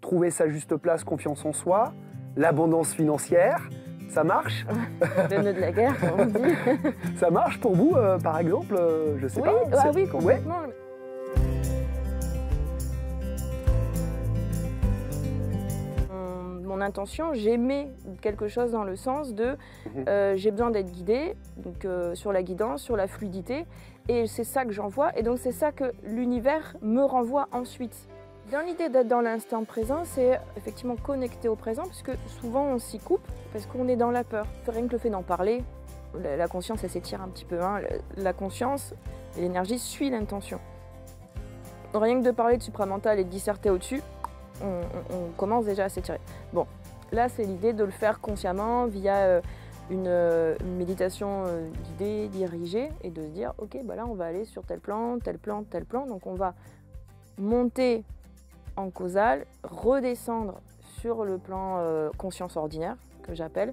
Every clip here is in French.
trouver sa juste place, confiance en soi, l'abondance financière. Ça marche? Le nœud de la guerre, comme on dit. Ça marche pour vous, par exemple? Je sais Oui, pas. ah oui, complètement. Ouais. Mon intention, j'aimais quelque chose dans le sens de j'ai besoin d'être guidée, donc sur la guidance, sur la fluidité, et c'est ça que j'envoie, et donc c'est ça que l'univers me renvoie ensuite. Dans l'idée d'être dans l'instant présent, c'est effectivement connecter au présent, parce que souvent on s'y coupe, parce qu'on est dans la peur. Rien que le fait d'en parler, la conscience, elle s'étire un petit peu. Hein. La conscience et l'énergie suit l'intention. Rien que de parler de supramental et de disserter au-dessus, on commence déjà à s'étirer. Bon, là c'est l'idée de le faire consciemment via une méditation guidée, dirigée, et de se dire ok, bah là on va aller sur tel plan, tel plan, tel plan. Donc on va monter en causal, redescendre sur le plan conscience ordinaire, que j'appelle.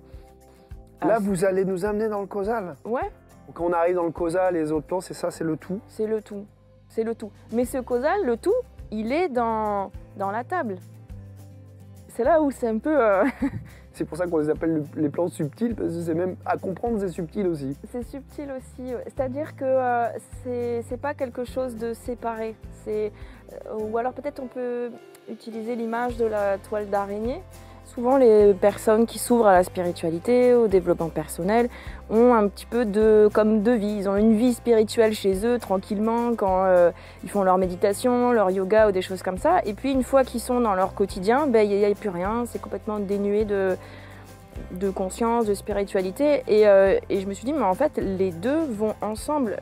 Là, vous allez nous amener dans le causal? Ouais. Quand on arrive dans le causal, les autres plans, c'est ça, c'est le tout? C'est le tout, c'est le tout. Mais ce causal, le tout, il est dans la table. C'est là où c'est un peu... C'est pour ça qu'on les appelle les plans subtils, parce que c'est même à comprendre, c'est subtil aussi. C'est subtil aussi, ouais. C'est-à-dire que c'est pas quelque chose de séparé. Ou alors peut-être on peut utiliser l'image de la toile d'araignée. Souvent les personnes qui s'ouvrent à la spiritualité, au développement personnel, ont un petit peu comme deux vies. Ils ont une vie spirituelle chez eux, tranquillement, quand ils font leur méditation, leur yoga ou des choses comme ça. Et puis une fois qu'ils sont dans leur quotidien, ben, il n'y a plus rien, c'est complètement dénué de conscience, de spiritualité. Et je me suis dit, mais en fait, les deux vont ensemble.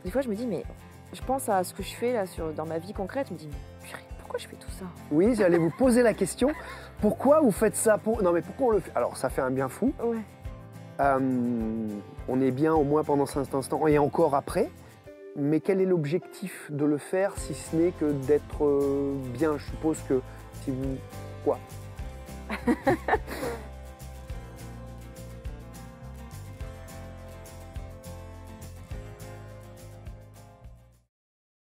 Des fois, je me dis, mais je pense à ce que je fais là dans ma vie concrète. Je me dis, mais purée, pourquoi je fais tout ça? Oui, j'allais vous poser la question. Pourquoi vous faites ça? Non, mais pourquoi on le fait? Alors, ça fait un bien fou. Ouais. On est bien au moins pendant cet instant et encore après. Mais quel est l'objectif de le faire si ce n'est que d'être bien? Je suppose que si vous... Quoi?